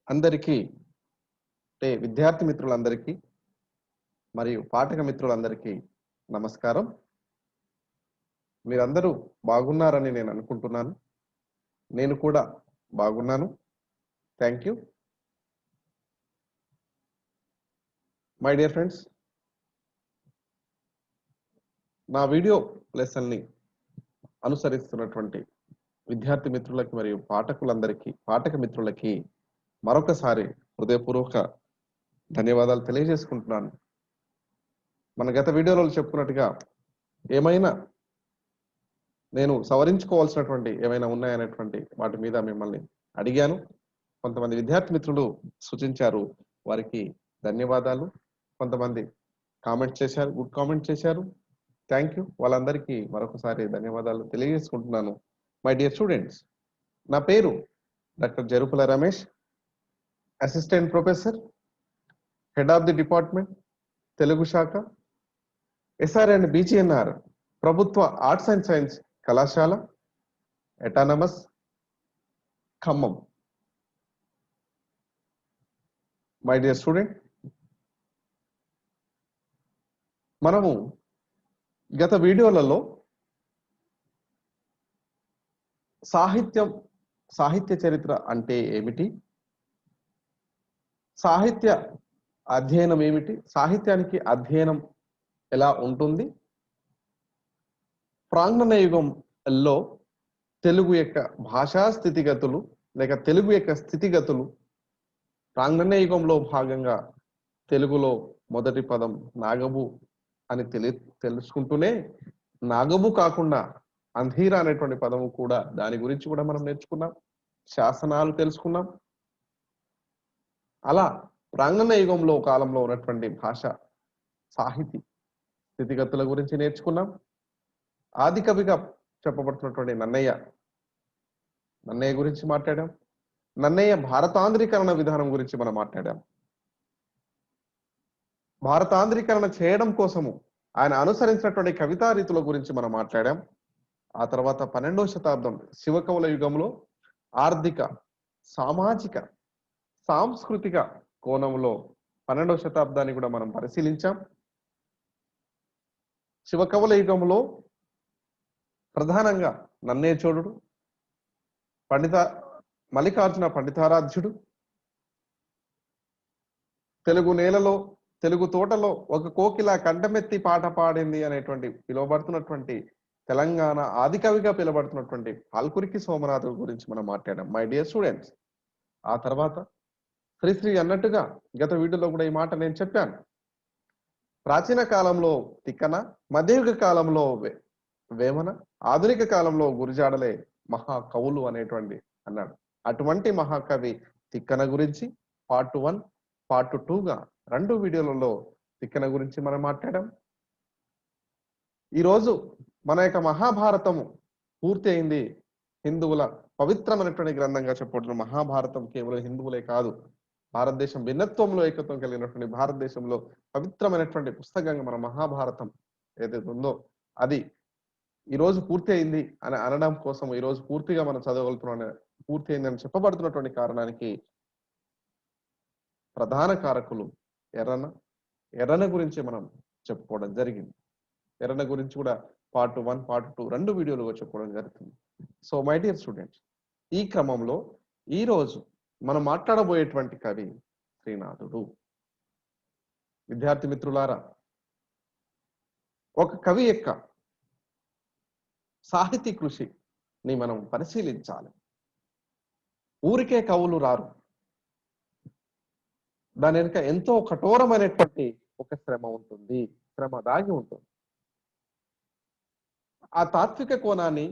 అందరికీ అంటే విద్యార్థి మిత్రులందరికీ మరియు పాఠక మిత్రులందరికీ నమస్కారం. మీరందరూ బాగున్నారని నేను అనుకుంటున్నాను. నేను కూడా బాగున్నాను. Thank you. My dear friends, నా వీడియో లెసన్ని అనుసరిస్తున్నటువంటి విద్యార్థి మిత్రులకి మరియు పాఠక మిత్రులకి మరొకసారి హృదయపూర్వక ధన్యవాదాలు తెలియజేసుకుంటున్నాను. మన గత వీడియోలో చెప్పుకున్నట్టుగా ఏమైనా నేను సవరించుకోవాల్సినటువంటి ఏమైనా ఉన్నాయనేటువంటి వాటి మీద మిమ్మల్ని అడిగాను. కొంతమంది విద్యార్థి మిత్రులు సూచించారు, వారికి ధన్యవాదాలు. కొంతమంది కామెంట్ చేశారు, గుడ్ కామెంట్ చేశారు. Thank you. వాళ్ళందరికీ మరొకసారి ధన్యవాదాలు తెలియజేసుకుంటున్నాను. మై డియర్ స్టూడెంట్స్, నా పేరు doctor జరుపుల Ramesh, assistant professor, head of the department, Telugu శాఖ, ఎస్ఆర్ అండ్ బీజీఎన్ఆర్ ప్రభుత్వ ఆర్ట్స్ అండ్ సైన్స్ కళాశాల, autonomous, Khammam. My dear student, మనము గత వీడియోలలో సాహిత్య చరిత్ర అంటే ఏమిటి, సాహిత్య అధ్యయనం ఏమిటి, సాహిత్యానికి అధ్యయనం ఎలా ఉంటుంది, ప్రాంగణ యుగంలో తెలుగు యొక్క భాషా స్థితిగతులు లేక తెలుగు యొక్క స్థితిగతులు, ప్రాంగణ యుగంలో భాగంగా తెలుగులో మొదటి పదం నాగబు అని తెలుసుకుంటూనే నాగబు కాకుండా అంధీర అనేటువంటి పదము కూడా, దాని గురించి కూడా మనం నేర్చుకున్నాం, శాసనాలు తెలుసుకున్నాం. అలా ప్రాంగణ యుగంలో కాలంలో ఉన్నటువంటి భాష సాహితీ స్థితిగతుల గురించి నేర్చుకున్నాం. ఆది కవిగా చెప్పబడుతున్నటువంటి నన్నయ్య గురించి మాట్లాడాం. నన్నయ్య భారతాంధ్రీకరణ విధానం గురించి మనం మాట్లాడాం. భారతాంధ్రీకరణ చేయడం కోసము ఆయన అనుసరించినటువంటి కవితా రీతుల గురించి మనం మాట్లాడాం. ఆ తర్వాత 12వ శతాబ్దం శివకవుల యుగంలో ఆర్థిక, సామాజిక, సాంస్కృతిక కోణంలో 12వ శతాబ్దాన్ని కూడా మనం పరిశీలించాం. శివకవుల యుగంలో ప్రధానంగా నన్నయ్య చోడుడు, మల్లికార్జున పండితారాధ్యుడు, తెలుగు నేలలో తెలుగు తోటలో ఒక కోకిల కంఠమెత్తి పాట పాడింది అనేటువంటి పిలువబడుతున్నటువంటి తెలంగాణ ఆది కవిగా పిలువబడుతున్నటువంటి పాల్కురికి సోమనాథు గురించి మనం మాట్లాడాం. మై డియర్ స్టూడెంట్స్, ఆ తర్వాత శ్రీశ్రీ అన్నట్టుగా గత వీడియోలో కూడా ఈ మాట నేను చెప్పాను. ప్రాచీన కాలంలో తిక్కన, మధ్యయుగ కాలంలో వేమన, ఆధునిక కాలంలో గురిజాడలే మహాకవులు అనేటువంటి అన్నాడు. అటువంటి మహాకవి తిక్కన గురించి పార్ట్ 1, పార్ట్ 2గా 2 వీడియోలలో తిక్కన గురించి మనం మాట్లాడాం. ఈరోజు మన యొక్క మహాభారతము పూర్తి అయింది. హిందువుల పవిత్రమైనటువంటి గ్రంథంగా చెప్పబడుతున్న మహాభారతం కేవలం హిందువులే కాదు, భారతదేశం భిన్నత్వంలో ఏకత్వం కలిగినటువంటి భారతదేశంలో పవిత్రమైనటువంటి పుస్తకంగా మన మహాభారతం ఏదైతే ఉందో అది ఈరోజు పూర్తి అయింది అని అనడం కోసం, ఈరోజు పూర్తిగా మనం చదవగలుగుతున్నాం, పూర్తి అయిందని చెప్పబడుతున్నటువంటి కారణానికి ప్రధాన కారకులు ఎర్రన గురించి మనం చెప్పుకోవడం జరిగింది. ఎర్రన గురించి కూడా పార్ట్ 1, పార్ట్ 2 2 వీడియోలుగా చెప్పుకోవడం జరుగుతుంది. సో మై డియర్ స్టూడెంట్స్, ఈ క్రమంలో ఈరోజు మనం మాట్లాడబోయేటువంటి కవి శ్రీనాథుడు. విద్యార్థి మిత్రులారా, ఒక కవి యొక్క సాహితీ కృషిని మనం పరిశీలించాలి. ఊరికే కవులు రారు, దాని వెనుక ఎంతో కఠోరమైనటువంటి ఒక శ్రమ ఉంటుంది, శ్రమ దాగి ఉంటుంది. ఆ తాత్విక కోణాన్ని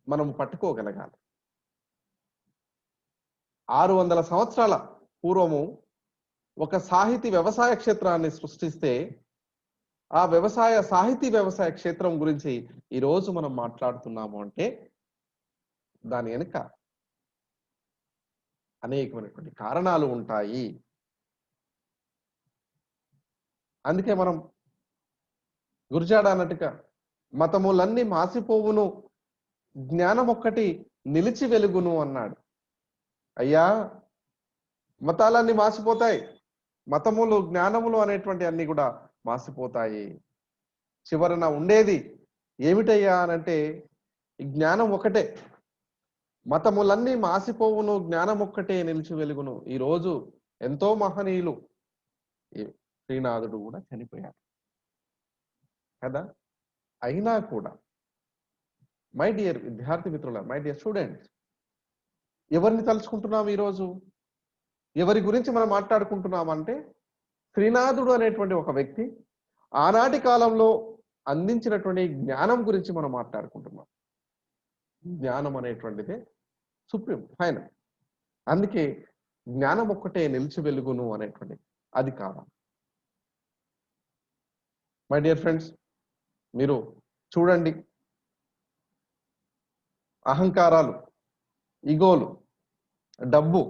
మనం పట్టుకోగలగాలి. 600 సంవత్సరాల పూర్వము ఒక వ్యవసాయ క్షేత్రాన్ని సృష్టిస్తే, ఆ వ్యవసాయ క్షేత్రం గురించి ఈరోజు మనం మాట్లాడుతున్నాము అంటే దాని వెనుక అనేకమైనటువంటి కారణాలు ఉంటాయి. అందుకే మనం గురజాడ అన్నట్టుగా మతములన్నీ మాసిపోవును, జ్ఞానం ఒక్కటి నిలిచి వెలుగును అన్నాడు. అయ్యా, మతాలన్నీ మాసిపోతాయి. మతములు, జ్ఞానములు అనేటువంటి అన్ని కూడా మాసిపోతాయి. చివరన ఉండేది ఏమిటయ్యా అనంటే ఈ జ్ఞానం ఒకటే. మతములన్నీ మాసిపోవును, జ్ఞానం ఒక్కటే నిలిచి వెలుగును. ఈ రోజు ఎంతో మహనీయులు శ్రీనాథుడు కూడా చనిపోయాడు కదా. అయినా కూడా మై డియర్ విద్యార్థి మిత్రుల, మై డియర్ స్టూడెంట్స్, ఎవరిని తలుచుకుంటున్నాం ఈరోజు? ఎవరి గురించి మనం మాట్లాడుకుంటున్నామంటే శ్రీనాథుడు అనేటువంటి ఒక వ్యక్తి ఆనాటి కాలంలో అందించినటువంటి జ్ఞానం గురించి మనం మాట్లాడుకుంటున్నాం. జ్ఞానం అనేటువంటిదే సుప్రీం ఫైనల్. అందుకే జ్ఞానం ఒక్కటే నిలిచి వెలుగును అనేటువంటి అది కావాలి. మై డియర్ ఫ్రెండ్స్, మీరు చూడండి, అహంకారాలు, ఇగోలు, డబ్బు,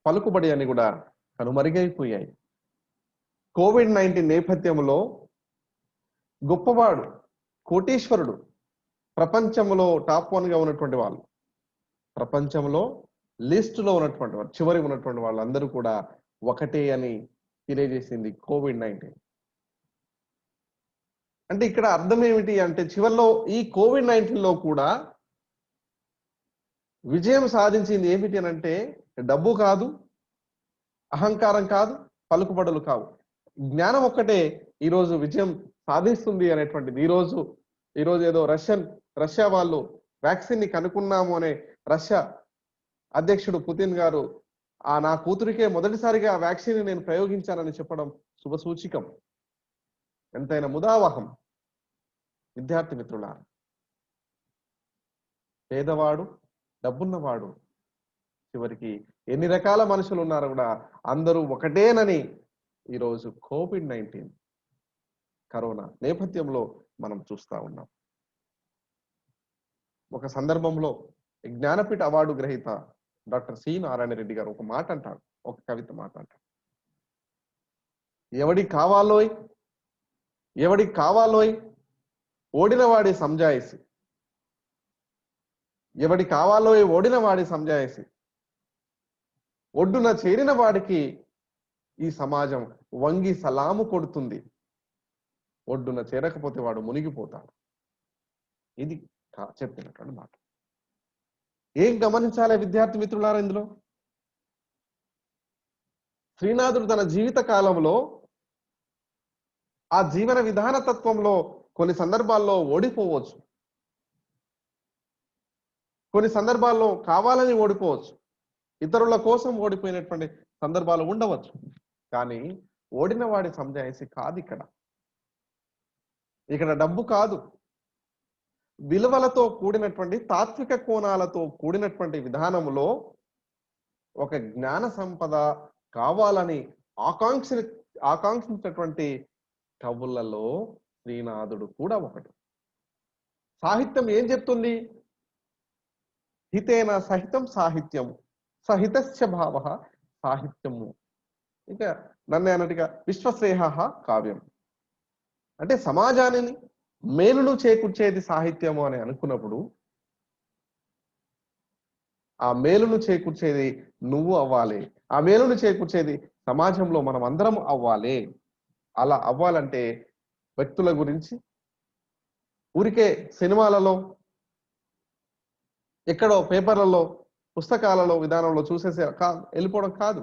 పలుకుబడి అని కూడా కనుమరుగైపోయాయి. కోవిడ్-19 నేపథ్యంలో గొప్పవాడు, కోటీశ్వరుడు, ప్రపంచంలో టాప్ 1 గా ఉన్నటువంటి వాళ్ళు, ప్రపంచంలో లిస్టులో ఉన్నటువంటి వాళ్ళు, చివరి ఉన్నటువంటి వాళ్ళందరూ కూడా ఒకటే అని తెలియజేసింది కోవిడ్-19. అంటే ఇక్కడ అర్థం ఏమిటి అంటే చివరిలో ఈ కోవిడ్-19లో కూడా విజయం సాధించింది ఏమిటి అని అంటే డబ్బు కాదు, అహంకారం కాదు, పలుకుబడులు కావు, జ్ఞానం ఒక్కటే ఈరోజు విజయం సాధిస్తుంది అనేటువంటిది. ఈరోజు ఏదో రష్యా వాళ్ళు వ్యాక్సిన్ ని కనుక్కున్నాము అనే రష్యా అధ్యక్షుడు పుతిన్ గారు నా కూతురికే మొదటిసారిగా వ్యాక్సిన్ నేను ప్రయోగించానని చెప్పడం శుభసూచికం. ఎంతైనా ముదావహం. విద్యార్థి మిత్రులారా, పేదవాడు, డబ్బున్నవాడు, చివరికి ఎన్ని రకాల మనుషులు ఉన్నారో కూడా అందరూ ఒకటేనని ఈరోజు కోవిడ్-19 కరోనా నేపథ్యంలో మనం చూస్తా ఉన్నాం. ఒక సందర్భంలో జ్ఞానపీఠ అవార్డు గ్రహీత డాక్టర్ సి నారాయణ రెడ్డి గారు ఒక మాట అంటారు, ఒక కవిత మాట అంటారు. ఎవడికి కావాలోయ్ ఓడిన వాడి సంజాయిసి, ఎవడి కావాలోయ్ ఓడిన వాడి సంజాయిసి, ఒడ్డున చేరిన వాడికి ఈ సమాజం వంగి సలాము కొడుతుంది, ఒడ్డున చేరకపోతే వాడు మునిగిపోతాడు. ఇది చెప్పినటువంటి మాట. ఏం గమనించాలి విద్యార్థి మిత్రులారా? ఇందులో శ్రీనాథుడు తన జీవిత కాలంలో ఆ జీవన విధాన తత్వంలో కొన్ని సందర్భాల్లో ఓడిపోవచ్చు, కొన్ని సందర్భాల్లో కావాలని ఓడిపోవచ్చు, ఇతరుల కోసం ఓడిపోయినటువంటి సందర్భాలు ఉండవచ్చు. కానీ ఓడిన వాడి సంజాయిషి కాదు. ఇక్కడ డబ్బు కాదు, విలువలతో కూడినటువంటి తాత్విక కోణాలతో కూడినటువంటి విధానములో ఒక జ్ఞాన సంపద కావాలని ఆకాంక్షించినటువంటి కవులలో శ్రీనాథుడు కూడా ఒకటి. సాహిత్యం ఏం చెప్తుంది? హితేన సహితం సాహిత్యము, సహితస్య భావ సాహిత్యము. ఇంకా నన్ను అన్నట్టుగా విశ్వశ్రేయ కావ్యం అంటే సమాజాన్ని మేలును చేకూర్చేది సాహిత్యము అని అనుకున్నప్పుడు ఆ మేలును చేకూర్చేది నువ్వు అవ్వాలి, ఆ మేలును చేకూర్చేది సమాజంలో మనం అందరం అవ్వాలి. అలా అవ్వాలంటే వ్యక్తుల గురించి ఊరికే సినిమాలలో, ఎక్కడో పేపర్లలో, పుస్తకాలలో విధానంలో చూసేసి వెళ్ళిపోవడం కాదు.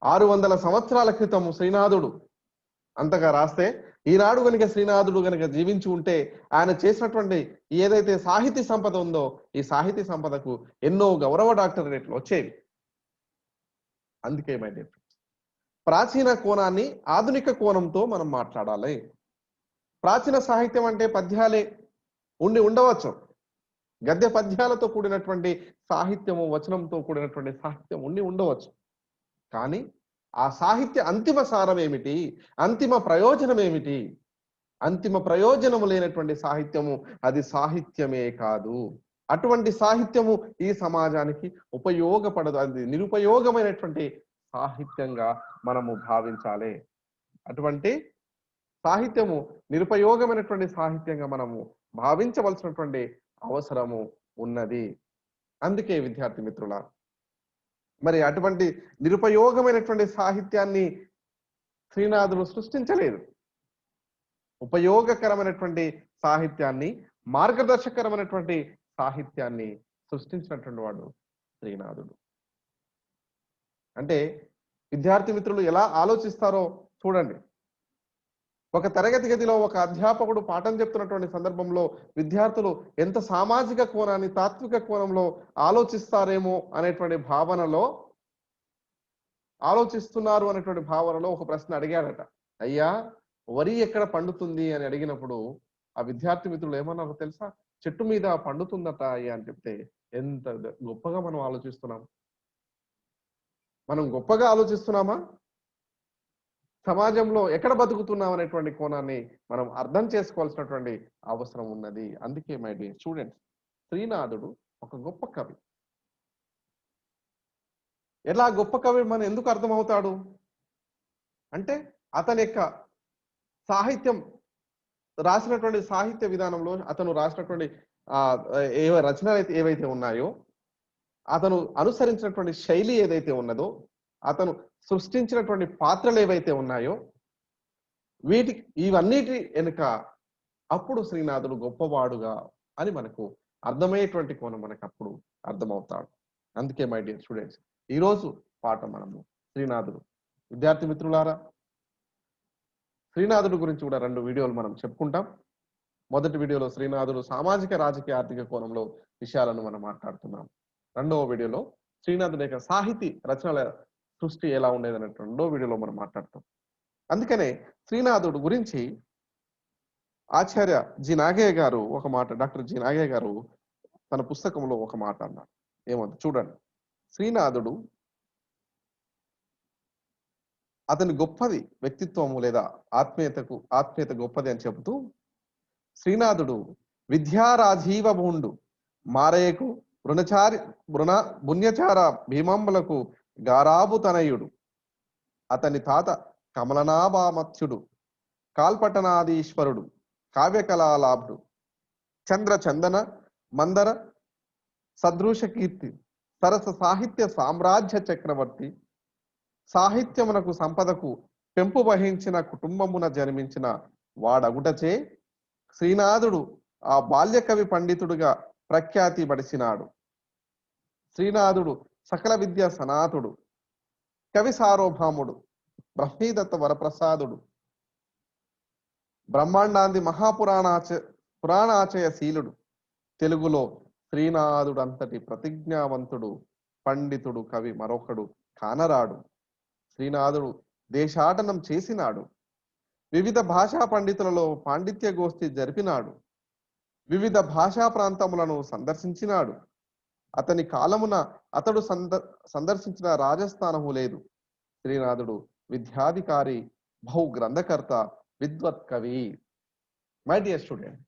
600 సంవత్సరాల క్రితం శ్రీనాథుడు అంతగా రాస్తే ఈనాడు కనుక శ్రీనాథుడు కనుక జీవించి ఉంటే ఆయన చేసినటువంటి ఏదైతే సాహితీ సంపద ఉందో ఈ సాహితీ సంపదకు ఎన్నో గౌరవ డాక్టరేట్లు వచ్చేవి. అందుకే మై డియర్ ఫ్రెండ్స్, ప్రాచీన కోణాన్ని ఆధునిక కోణంతో మనం మాట్లాడాలి. ప్రాచీన సాహిత్యం అంటే పద్యాలే ఉండవచ్చు, గద్య పద్యాలతో కూడినటువంటి సాహిత్యము, వచనంతో కూడినటువంటి సాహిత్యం ఉండవచ్చు. కానీ ఆ సాహిత్య అంతిమ సారం ఏమిటి, అంతిమ ప్రయోజనం ఏమిటి? అంతిమ ప్రయోజనము లేనటువంటి సాహిత్యము అది సాహిత్యమే కాదు. అటువంటి సాహిత్యము ఈ సమాజానికి ఉపయోగపడదు, అది నిరుపయోగమైనటువంటి సాహిత్యంగా మనము భావించాలి. అటువంటి సాహిత్యము నిరుపయోగమైనటువంటి సాహిత్యంగా మనము భావించవలసినటువంటి అవసరము ఉన్నది. అందుకే విద్యార్థి మిత్రుల, మరి అటువంటి నిరుపయోగమైనటువంటి సాహిత్యాన్ని శ్రీనాథుడు సృష్టించలేదు. ఉపయోగకరమైనటువంటి సాహిత్యాన్ని, మార్గదర్శకరమైనటువంటి సాహిత్యాన్ని సృష్టించినటువంటి వాడు శ్రీనాథుడు. అంటే విద్యార్థి మిత్రులు ఎలా ఆలోచిస్తారో చూడండి. ఒక తరగతి గదిలో ఒక అధ్యాపకుడు పాఠం చెప్తున్నటువంటి సందర్భంలో విద్యార్థులు ఎంత సామాజిక కోణాన్ని, తాత్విక కోణంలో ఆలోచిస్తారేమో అనేటువంటి భావనలో ఆలోచిస్తున్నారు అనేటువంటి భావనలో ఒక ప్రశ్న అడిగాడట. అయ్యా, వరి ఎక్కడ పండుతుంది అని అడిగినప్పుడు ఆ విద్యార్థి మిత్రులు ఏమన్నారో తెలుసా? చెట్టు మీద పండుతుందట అయ్యా అని చెప్తే ఎంత గొప్పగా మనం ఆలోచిస్తున్నాం. మనం గొప్పగా ఆలోచిస్తున్నామా? సమాజంలో ఎక్కడ బతుకుతున్నాం అనేటువంటి కోణాన్ని మనం అర్థం చేసుకోవాల్సినటువంటి అవసరం ఉన్నది. అందుకే మై డియర్ స్టూడెంట్స్, శ్రీనాథుడు ఒక గొప్ప కవి. ఎలా గొప్ప కవి మనం ఎందుకు అర్థమవుతాడు అంటే, అతని యొక్క సాహిత్యం రాసినటువంటి సాహిత్య విధానంలో, అతను రాసినటువంటి రచనలు ఏవైతే ఉన్నాయో, అతను అనుసరించినటువంటి శైలి ఏదైతే ఉన్నదో, అతను సృష్టించినటువంటి పాత్రలు ఏవైతే ఉన్నాయో, ఇవన్నిటి వెనుక అప్పుడు శ్రీనాథుడు గొప్పవాడుగా అని మనకు అర్థమయ్యేటువంటి కోణం మనకు అప్పుడు అర్థమవుతాడు. అందుకే మై డియర్ స్టూడెంట్స్, ఈరోజు పాఠం మనము శ్రీనాథుడు. విద్యార్థి మిత్రులారా, శ్రీనాథుడు గురించి కూడా 2 వీడియోలు మనం చెప్పుకుంటాం. మొదటి వీడియోలో శ్రీనాథుడు సామాజిక, రాజకీయ, ఆర్థిక కోణంలో విషయాలను మనం మాట్లాడుతున్నాం. రెండవ వీడియోలో శ్రీనాథుడి యొక్క సాహితీ రచనల సృష్టి ఎలా ఉండేది అనే 2వ వీడియోలో మనం మాట్లాడతాం. అందుకనే శ్రీనాథుడు గురించి ఆచార్య జి నాగయ్య గారు ఒక మాట, డాక్టర్ జి నాగయ్య గారు తన పుస్తకంలో ఒక మాట అన్నారు. ఏమంటే చూడండి, శ్రీనాథుడు అతని గొప్పది వ్యక్తిత్వము లేదా ఆత్మీయత గొప్పది అని చెబుతూ, శ్రీనాథుడు విద్యారాజీవ భూండు మారయ్యకు పుణ్యచార భీమంబులకు గారాబు తనయుడు, అతని తాత కమలనాభామత్యుడు, కాల్పటనాదీశ్వరుడు, కావ్యకళాలాభుడు, చందన మందర సదృశ కీర్తి, సరస సాహిత్య సామ్రాజ్య చక్రవర్తి, సాహిత్యమునకు సంపదకు పెంపు వహించిన కుటుంబమున జన్మించిన వాడగుటచే శ్రీనాథుడు ఆ బాల్య కవి పండితుడుగా ప్రఖ్యాతి పడిసినాడు. శ్రీనాథుడు సకల విద్య సనాతుడు, కవి సార్వభౌముడు, బ్రహ్మీదత్త వరప్రసాదుడు, బ్రహ్మాండాంది పురాణాచయ శీలుడు. తెలుగులో శ్రీనాథుడు అంతటి ప్రతిజ్ఞావంతుడు, పండితుడు, కవి మరొకడు కానరాడు. శ్రీనాథుడు దేశాటనం చేసినాడు, వివిధ భాషా పండితులలో పాండిత్య గోష్ఠి జరిపినాడు, వివిధ భాషా ప్రాంతములను సందర్శించినాడు. అతని కాలమున అతడు సందర్శించిన రాజస్థానము లేదు. శ్రీనాథుడు విద్యాధికారి, బహు గ్రంథకర్త, విద్వత్ కవి. మై డియర్ స్టూడెంట్,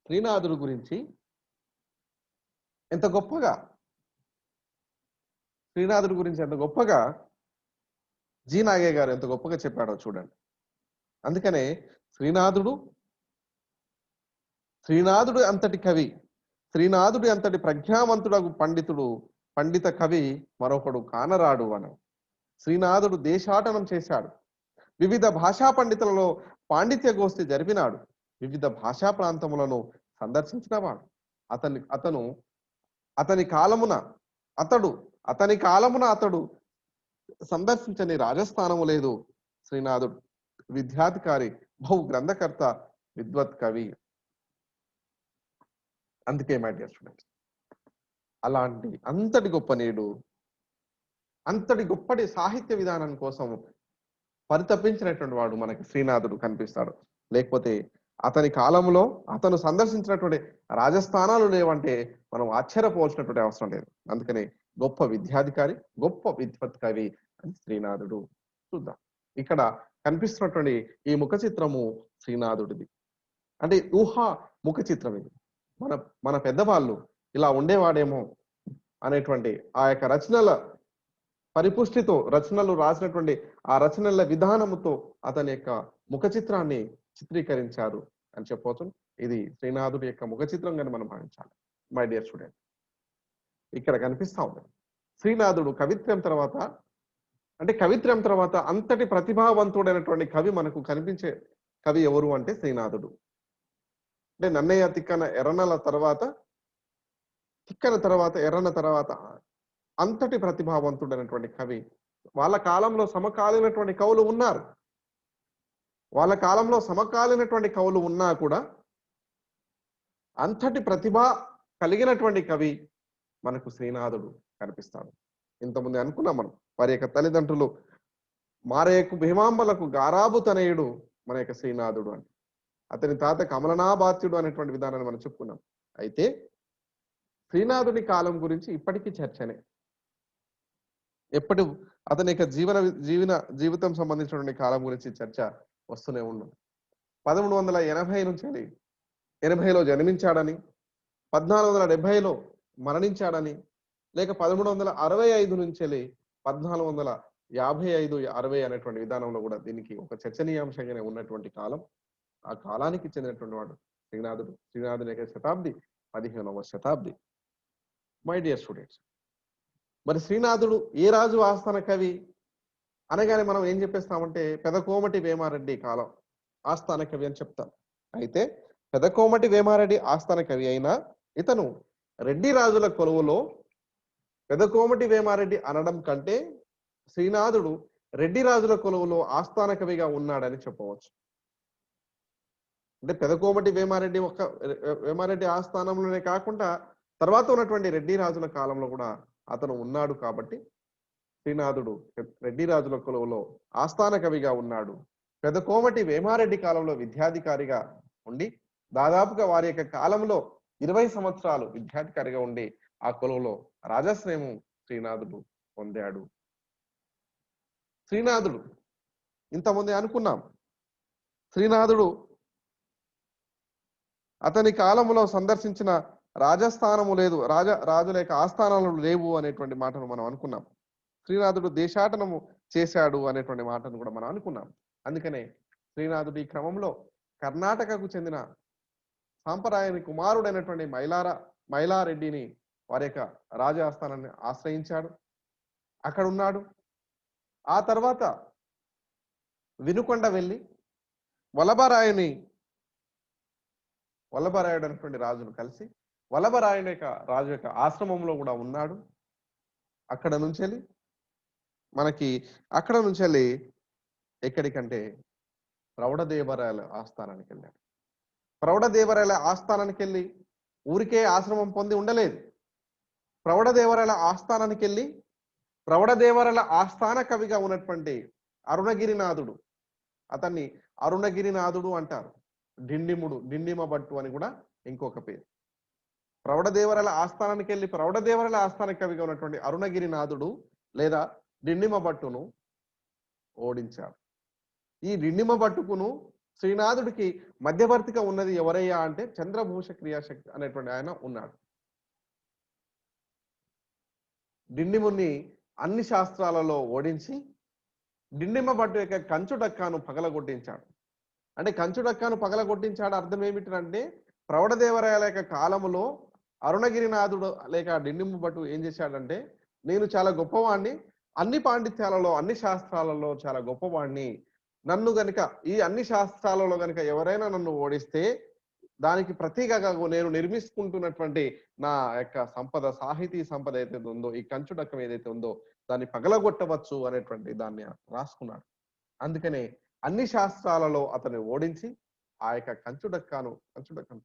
శ్రీనాథుడు గురించి ఎంత గొప్పగా జి నాగయ్య గారు ఎంత గొప్పగా చెప్పాడో చూడండి. అందుకనే శ్రీనాథుడు అంతటి కవి, శ్రీనాథుడు అంతటి ప్రజ్ఞావంతుడగు పండిత కవి మరొకడు కానరాడు అని. శ్రీనాథుడు దేశాటనం చేశాడు, వివిధ భాషా పండితులలో పాండిత్య గోష్ఠి జరిపినాడు, వివిధ భాషా ప్రాంతములను సందర్శించినవాడు. అతని కాలమున అతడు సందర్శించని రాజస్థానము లేదు. శ్రీనాథుడు విద్యాధికారి, బహు గ్రంథకర్త, విద్వత్ కవి. అందుకే మై డియర్ స్టూడెంట్స్, అంతటి గొప్ప నేడు, అంతటి గొప్పటి సాహిత్య విధానం కోసం పరితపించినటువంటి వాడు మనకి శ్రీనాథుడు కనిపిస్తాడు. లేకపోతే అతని కాలంలో అతను సందర్శించినటువంటి రాజస్థానాలు లేవంటే మనం ఆశ్చర్యపోవాల్సినటువంటి అవసరం లేదు. అందుకని గొప్ప విద్యాధికారి, గొప్ప విద్వత్ కవి అని శ్రీనాథుడు. చూద్దాం, ఇక్కడ కనిపిస్తున్నటువంటి ఈ ముఖ చిత్రము శ్రీనాథుడిది. అంటే ఊహా ముఖ చిత్రం ఇది. మన పెద్దవాళ్ళు ఇలా ఉండేవాడేమో అనేటువంటి ఆ యొక్క రచనల పరిపుష్టితో, రచనలు రాసినటువంటి ఆ రచనల విధానముతో అతని యొక్క ముఖ చిత్రాన్ని చిత్రీకరించారు అని చెప్పవచ్చు. ఇది శ్రీనాథుడి యొక్క ముఖ చిత్రంగానే మనం భావించాలి. మై డియర్ స్టూడెంట్, ఇక్కడ కనిపిస్తా ఉంది శ్రీనాథుడు కవిత్వం తర్వాత అంటే కవిత్వం తర్వాత అంతటి ప్రతిభావంతుడైనటువంటి కవి మనకు కనిపించే కవి ఎవరు అంటే శ్రీనాథుడు. అంటే నన్నయ్య, తిక్కన, ఎర్రనల తర్వాత తిక్కన తర్వాత ఎర్రన తర్వాత అంతటి ప్రతిభావంతుడైనటువంటి కవి. వాళ్ళ కాలంలో సమకాలీనటువంటి కవులు ఉన్నారు. వాళ్ళ కాలంలో సమకాలీనటువంటి కవులు ఉన్నా కూడా అంతటి ప్రతిభ కలిగినటువంటి కవి మనకు శ్రీనాథుడు కనిపిస్తాడు. ఇంతకుముందు అనుకున్నాం మనం. వారి యొక్క తల్లిదండ్రులు మారేకు భీమాంబలకు గారాబు తనయుడు మన యొక్క శ్రీనాథుడు అని. అతని తాత కమలనాభాత్యుడు అనేటువంటి విధానాన్ని మనం చెప్పుకున్నాం. అయితే శ్రీనాథుని కాలం గురించి ఇప్పటికీ చర్చనే. ఎప్పటి అతని యొక్క జీవితం సంబంధించినటువంటి కాలం గురించి చర్చ వస్తూనే ఉన్నది. 1180 నుంచి 80లో జన్మించాడని, 1470లో మరణించాడని, లేక 1365 నుంచి 1455, 60 అనేటువంటి విధానంలో కూడా దీనికి ఒక చర్చనీయాంశంగానే ఉన్నటువంటి కాలం. ఆ కాలానికి చెందినటువంటి వాడు శ్రీనాథుడు. శ్రీనాథుని యొక్క శతాబ్ది 15వ శతాబ్ది. మై డియర్ స్టూడెంట్స్, మరి శ్రీనాథుడు ఏ రాజు ఆస్థాన కవి అనగానే మనం ఏం చెప్పేస్తామంటే పెదకోమటి వేమారెడ్డి కాలం ఆస్థాన కవి అని చెప్తాం. అయితే పెదకోమటి వేమారెడ్డి ఆస్థాన కవి అయినా ఇతను రెడ్డి రాజుల కొలువులో పెదకోమటి వేమారెడ్డి అనడం కంటే శ్రీనాథుడు రెడ్డి రాజుల కొలువులో ఆస్థాన కవిగా ఉన్నాడని చెప్పవచ్చు. అంటే పెదకోమటి వేమారెడ్డి ఆస్థానంలోనే కాకుండా తర్వాత ఉన్నటువంటి రెడ్డి రాజుల కాలంలో కూడా అతను ఉన్నాడు. కాబట్టి శ్రీనాథుడు రెడ్డి రాజుల కొలువులో ఆస్థాన కవిగా ఉన్నాడు. పెదకోమటి వేమారెడ్డి కాలంలో విద్యాధికారిగా ఉండి దాదాపుగా వారి యొక్క కాలంలో 20 సంవత్సరాలు విద్యాధికారిగా ఉండి ఆ కొలువులో రాజశ్రేయము శ్రీనాథుడు పొందాడు. శ్రీనాథుడు ఇంతకుముందే అనుకున్నాం, శ్రీనాథుడు అతని కాలంలో సందర్శించిన రాజస్థానము లేదు, రాజుల యొక్క ఆస్థానాలు లేవు అనేటువంటి మాటను మనం అనుకున్నాం. శ్రీనాథుడు దేశాటనము చేశాడు అనేటువంటి మాటను కూడా మనం అనుకున్నాం. అందుకనే శ్రీనాథుడు ఈ క్రమంలో కర్ణాటకకు చెందిన సాంప్రదాయానికి కుమారుడైనటువంటి మైలారెడ్డిని వారి యొక్క రాజ ఆస్థానాన్ని ఆశ్రయించాడు, అక్కడ ఉన్నాడు. ఆ తర్వాత వినుకొండ వెళ్ళి వల్లభరాయుడు అనేటువంటి రాజును కలిసి వల్లభరాయుడు యొక్క రాజు యొక్క ఆశ్రమంలో కూడా ఉన్నాడు. అక్కడ నుంచి ఎక్కడికంటే ప్రౌఢదేవరాయల ఆస్థానానికి వెళ్ళాడు. ప్రౌఢదేవరాయల ఆస్థానానికి వెళ్ళి ఊరికే ఆశ్రమం పొంది ఉండలేదు. ప్రౌఢదేవరాయల ఆస్థానానికి వెళ్ళి ప్రౌఢదేవరాయల ఆస్థాన కవిగా ఉన్నటువంటి అరుణగిరినాథుడు, అతన్ని అరుణగిరినాథుడు అంటారు. డిండిమ భట్టు అని కూడా ఇంకొక పేరు. ప్రౌఢదేవరాయల ఆస్థానానికి వెళ్ళి ప్రౌఢదేవరాయల ఆస్థాన కవిగా ఉన్నటువంటి అరుణగిరినాథుడు లేదా డిండిమ భట్టును ఓడించాడు. ఈ డిండిమ భట్టుకును శ్రీనాథుడికి మధ్యవర్తిగా ఉన్నది ఎవరయ్యా అంటే చంద్రభూష క్రియాశక్తి అనేటువంటి ఆయన ఉన్నాడు. డిండిముని అన్ని శాస్త్రాలలో ఓడించి డిండిమ భట్టు యొక్క కంచు డక్కాను పగలగొట్టించాడు. అంటే కంచు డక్కాను పగలగొట్టించాడు అర్థం ఏమిటంటే ప్రౌఢదేవరాయల యొక్క కాలములో అరుణగిరినాథుడు లేక డిండిమ భట్టు ఏం చేశాడంటే నేను చాలా గొప్పవాణ్ణి, అన్ని పాండిత్యాలలో అన్ని శాస్త్రాలలో చాలా గొప్పవాణ్ణి, నన్ను గనుక ఈ అన్ని శాస్త్రాలలో గనుక ఎవరైనా నన్ను ఓడిస్తే దానికి ప్రతీకగా నేను నిర్మిస్తున్నటువంటి నా యొక్క సంపద, సాహితీ సంపద ఏదైతే ఉందో, ఈ కంచు డక్కం ఏదైతే ఉందో దాన్ని పగలగొట్టవచ్చు అనేటువంటి దాన్ని రాసుకున్నాడు. అందుకనే అన్ని శాస్త్రాలలో అతను ఓడించి ఆ యొక్క కంచు డక్కను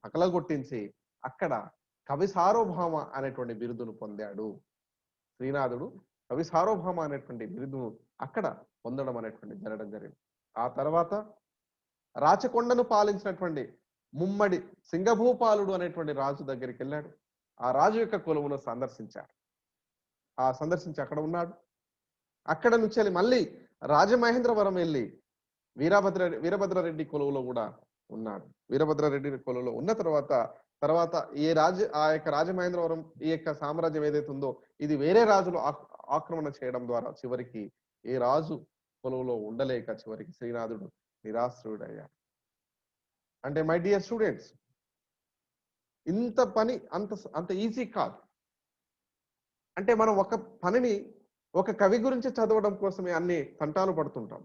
పగలగొట్టించి అక్కడ కవి సార్వభౌమ అనేటువంటి బిరుదును పొందాడు. శ్రీనాథుడు కవి సార్వభౌమ అనేటువంటి బిరుదును అక్కడ పొందడం అనేటువంటి జరగడం జరిగింది. ఆ తర్వాత రాచకొండను పాలించినటువంటి ముమ్మడి సింగభూపాలుడు అనేటువంటి రాజు దగ్గరికి వెళ్ళాడు. ఆ రాజు యొక్క కొలువును సందర్శించాడు. సందర్శించి అక్కడ ఉన్నాడు. అక్కడ నుంచి మళ్ళీ రాజమహేంద్రవరం వెళ్ళి వీరభద్రారెడ్డి కొలువులో కూడా ఉన్నాడు. వీరభద్రారెడ్డి కొలువులో ఉన్న తర్వాత ఆ యొక్క రాజమహేంద్రవరం ఈ యొక్క సామ్రాజ్యం ఏదైతే ఉందో ఇది వేరే రాజులు ఆక్రమణ చేయడం ద్వారా చివరికి ఏ రాజు కొలువులో ఉండలేక చివరికి శ్రీనాథుడు నిరాశ్రయుడయ్యాడు. అంటే మై డియర్ స్టూడెంట్స్, ఇంత పని అంత ఈజీ కాదు. అంటే మనం ఒక పనిని ఒక కవి గురించి చదవడం కోసమే అన్ని తంటాలు పడుతుంటాం.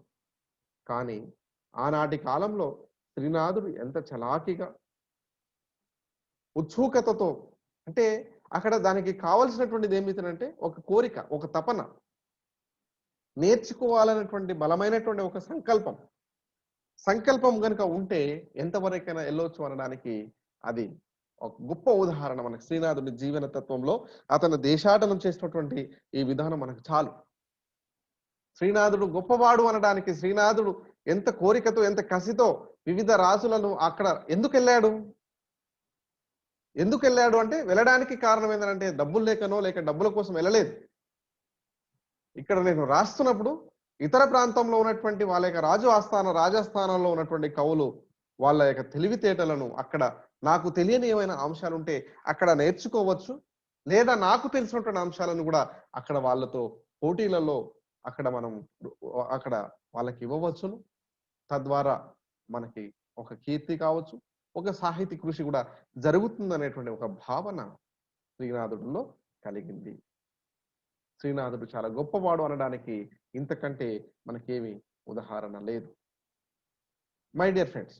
కానీ ఆనాటి కాలంలో శ్రీనాథుడు ఎంత చలాకీగా, ఉత్సుకతతో, అంటే అక్కడ దానికి కావలసినటువంటిది ఏమిటంటే ఒక కోరిక, ఒక తపన, నేర్చుకోవాలనేటువంటి బలమైనటువంటి ఒక సంకల్పం. సంకల్పం గనుక ఉంటే ఎంతవరకైనా వెళ్ళొచ్చు అనడానికి అది ఒక గొప్ప ఉదాహరణ. మనకి శ్రీనాథుడి జీవన తత్వంలో అతను దేశాటనం చేసినటువంటి ఈ విధానం మనకు చాలు. శ్రీనాథుడు గొప్పవాడు అనడానికి, శ్రీనాథుడు ఎంత కోరికతో, ఎంత కసితో వివిధ రాజులను అక్కడ ఎందుకు వెళ్ళాడు అంటే, వెళ్ళడానికి కారణం ఏంటంటే డబ్బులు లేకనో లేక డబ్బుల కోసం వెళ్ళలేదు. ఇక్కడ నేను రాస్తున్నప్పుడు ఇతర ప్రాంతంలో ఉన్నటువంటి వాళ్ళ యొక్క రాజస్థానంలో ఉన్నటువంటి కవులు వాళ్ళ యొక్క తెలివితేటలను అక్కడ నాకు తెలియని ఏమైనా అంశాలు ఉంటే అక్కడ నేర్చుకోవచ్చు, లేదా నాకు తెలిసినటువంటి అంశాలను కూడా అక్కడ వాళ్ళతో పోటీలలో మనం అక్కడ వాళ్ళకి ఇవ్వవచ్చును. తద్వారా మనకి ఒక కీర్తి కావచ్చు, ఒక సాహితీ కృషి కూడా జరుగుతుందనేటువంటి ఒక భావన శ్రీనాథుడిలో కలిగింది. శ్రీనాథుడు చాలా గొప్పవాడు అనడానికి ఇంతకంటే మనకేమి ఉదాహరణ లేదు. మై డియర్ ఫ్రెండ్స్,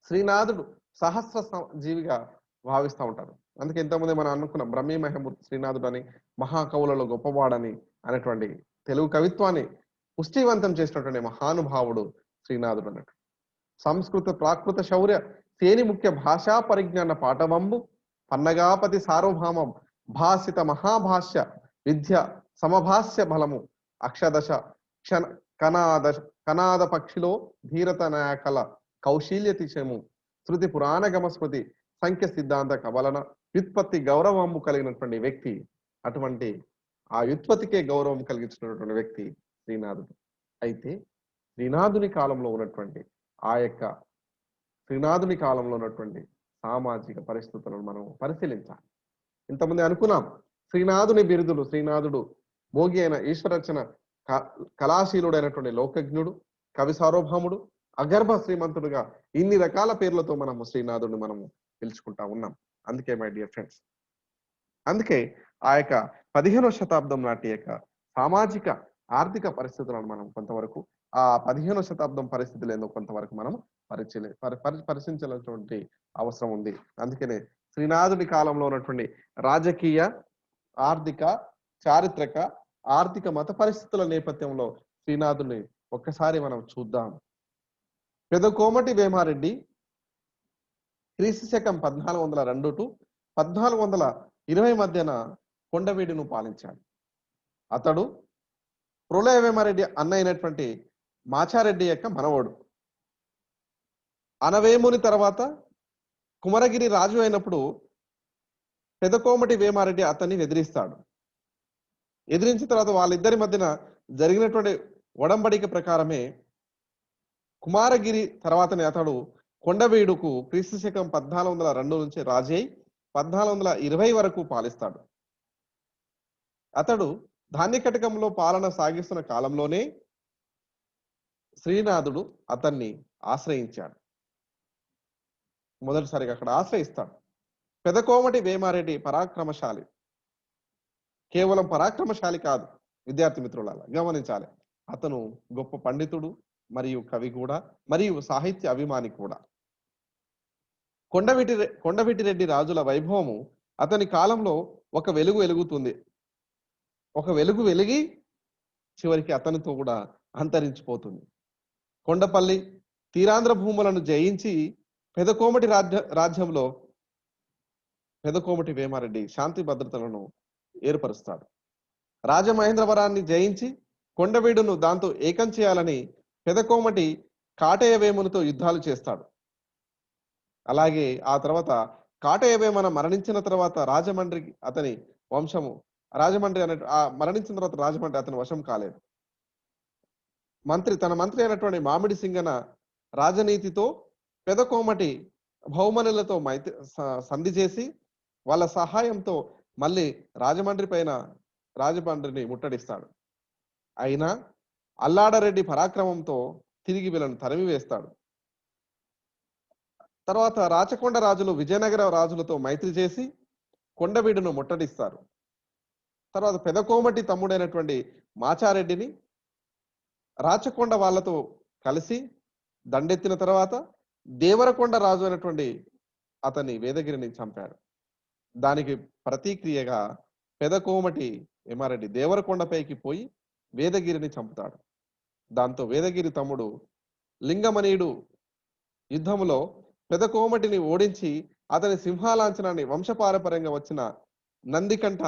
శ్రీనాథుడు సహస్ర జీవిగా భావిస్తూ ఉంటారు. అందుకే ఇంతకుముందే మనం అనుకున్నాం, బ్రహ్మీ మహమూర్తి శ్రీనాథుడు అని, మహాకవులలో గొప్పవాడని అనేటువంటి తెలుగు కవిత్వాన్ని పుష్టివంతం చేసినటువంటి మహానుభావుడు శ్రీనాథుడు అన్నట్టు. సంస్కృత ప్రాకృత శౌర్య తేని ముఖ్య భాషా పరిజ్ఞాన పాఠవంబు పన్నగాపతి సార్వభౌమం భాసిత మహాభాష్య విద్య సమభాష్య బలము అక్షదశ క్షణ కనాద పక్షిలో ధీరత నాయకల కౌశీల్యతిశము శృతి పురాణగమ స్మృతి సంఖ్య సిద్ధాంత కవలన వ్యుత్పత్తి గౌరవము కలిగినటువంటి వ్యక్తి. అటువంటి ఆ వ్యుత్పత్తికే గౌరవం కలిగించినటువంటి వ్యక్తి శ్రీనాథుడు. అయితే శ్రీనాథుని కాలంలో ఉన్నటువంటి సామాజిక పరిస్థితులను మనం పరిశీలించాలి. ఇంతమంది అనుకున్నాం శ్రీనాథుని బిరుదులు, శ్రీనాథుడు భోగి అయిన ఈశ్వరచన కళాశీలుడైనటువంటి లోకజ్ఞుడు, కవి సార్వభౌముడు, అగర్భ శ్రీమంతుడుగా ఇన్ని రకాల పేర్లతో మనము శ్రీనాథుడిని మనము పిలుచుకుంటా ఉన్నాం. అందుకే మై డియర్ ఫ్రెండ్స్, అందుకే ఆ యొక్క 15వ శతాబ్దం నాటి యొక్క సామాజిక ఆర్థిక పరిస్థితులను మనం కొంతవరకు, ఆ 15వ శతాబ్దం పరిస్థితులు ఏందో కొంతవరకు మనం పరిశీలించాల్సినటువంటి అవసరం ఉంది. అందుకనే శ్రీనాథుడి కాలంలో ఉన్నటువంటి రాజకీయ, ఆర్థిక, చారిత్రక, ఆర్థిక, మత పరిస్థితుల నేపథ్యంలో శ్రీనాథుడిని ఒక్కసారి మనం చూద్దాం. పెదకోమటి వేమారెడ్డి క్రీస్తు శకం 1402 టు 1420 మధ్యన కొండవీడును పాలించాడు. అతడు ప్రళయ వేమారెడ్డి అన్న అయినటువంటి మాచారెడ్డి యొక్క మనవడు. అనవేముని తర్వాత కుమరగిరి రాజు అయినప్పుడు పెదకోమటి వేమారెడ్డి అతన్ని ఎదిరిస్తాడు. ఎదిరించిన తర్వాత వాళ్ళిద్దరి మధ్యన జరిగినటువంటి ఒడంబడిక ప్రకారమే కుమారగిరి తర్వాతనే అతడు కొండవీడుకు క్రీస్తు శకం 1402 నుంచి రాజై 1420 వరకు పాలిస్తాడు. అతడు ధాన్యకటకంలో పాలన సాగిస్తున్న కాలంలోనే శ్రీనాథుడు అతన్ని ఆశ్రయించాడు. మొదటిసారిగా అక్కడ ఆశ్రయిస్తాడు. పెదకోమటి వేమారెడ్డి పరాక్రమశాలి. కేవలం పరాక్రమశాలి కాదు విద్యార్థి మిత్రులారా, గమనించాలి. అతను గొప్ప పండితుడు మరియు కవి కూడా, మరియు సాహిత్య అభిమాని కూడా. కొండవీటి రెడ్డి రాజుల వైభవము అతని కాలంలో ఒక వెలుగు వెలుగుతుంది. ఒక వెలుగు వెలిగి చివరికి అతనితో కూడా అంతరించిపోతుంది. కొండపల్లి తీరాంధ్ర భూములను జయించి పెదకోమటి రాజ్యంలో పెదకోమటి వేమారెడ్డి శాంతి భద్రతలను ఏర్పరుస్తాడు. రాజమహేంద్రవరాన్ని జయించి కొండవీడును దాంతో ఏకం చేయాలని పెదకోమటి కాటయ్య వేమునితో యుద్ధాలు చేస్తాడు. అలాగే ఆ తర్వాత కాటయ్య వేమన మరణించిన తర్వాత రాజమండ్రికి అతని వంశము, రాజమండ్రి మరణించిన తర్వాత రాజమండ్రి అతని వశం కాలేదు. తన మంత్రి అయినటువంటి మామిడి సింగన రాజనీతితో పెదకోమటి బహుమనులతో సంధి చేసి వాళ్ళ సహాయంతో మళ్ళీ రాజమండ్రిని ముట్టడిస్తాడు. అయినా అల్లాడరెడ్డి పరాక్రమంతో తిరిగి వీళ్ళను తరిమి వేస్తాడు. తర్వాత రాచకొండ రాజులు విజయనగర రాజులతో మైత్రి చేసి కొండవీడును ముట్టడిస్తారు. తర్వాత పెదకోమటి తమ్ముడైనటువంటి మాచారెడ్డిని రాచకొండ వాళ్ళతో కలిసి దండెత్తిన తర్వాత దేవరకొండ రాజు అయినటువంటి అతని వేదగిరిని చంపాడు. దానికి ప్రతిక్రియగా పెదకోమటి ఎమారెడ్డి దేవరకొండపైకి పోయి వేదగిరిని చంపుతాడు. దాంతో వేదగిరి తమ్ముడు లింగమణియుడు యుద్ధములో పెదకోమటిని ఓడించి అతని సింహాలాంఛనాన్ని వంశపారపర్యంగా వచ్చిన నందికంఠ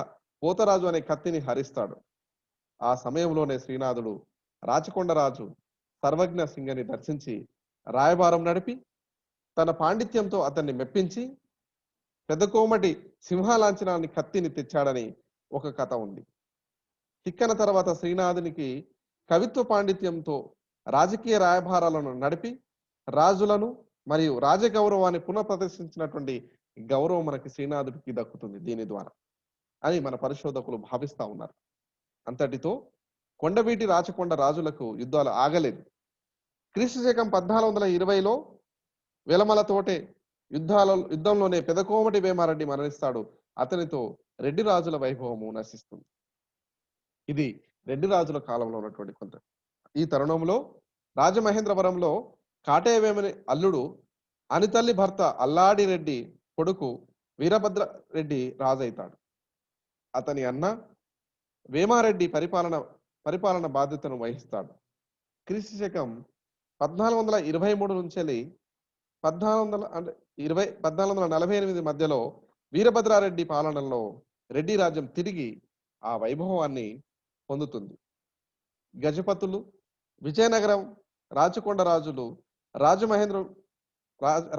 పోతరాజు అనే కత్తిని హరిస్తాడు. ఆ సమయంలోనే శ్రీనాథుడు రాచకొండరాజు సర్వజ్ఞ సింగని దర్శించి రాయబారం నడిపి తన పాండిత్యంతో అతన్ని మెప్పించి పెదకోమటి సింహాలాంఛనాన్ని కత్తిని తెచ్చాడని ఒక కథ ఉంది. తిక్కన తర్వాత శ్రీనాథునికి కవిత్వ పాండిత్యంతో రాజకీయ రాయబారాలను నడిపి రాజులను మరియు రాజగౌరవాన్ని పునఃప్రదర్శించినటువంటి గౌరవం మనకి శ్రీనాథుడికి దక్కుతుంది దీని ద్వారా అని మన పరిశోధకులు భావిస్తా ఉన్నారు. అంతటితో కొండవీటి రాచకొండ రాజులకు యుద్ధాలు ఆగలేదు. క్రీస్తు శకం 1420లో వెలమలతోటే యుద్ధంలోనే పెదకోమటి వేమారెడ్డి మరణిస్తాడు. అతనితో రెడ్డి రాజుల వైభవము నశిస్తుంది. ఇది రెడ్డి రాజుల కాలంలో ఉన్నటువంటి కొంత. ఈ తరుణంలో రాజమహేంద్రవరంలో కాటేవేమని అల్లుడు అనితల్లి భర్త అల్లాడి రెడ్డి కొడుకు వీరభద్ర రెడ్డి రాజైతాడు. అతని అన్న వేమారెడ్డి పరిపాలన బాధ్యతను వహిస్తాడు. క్రీస్తు శకం 1423 నుంచి 1448 మధ్యలో వీరభద్రారెడ్డి పాలనలో రెడ్డి రాజ్యం తిరిగి ఆ వైభవాన్ని పొందుతుంది. గజపతులు, విజయనగరం, రాచకొండ రాజులు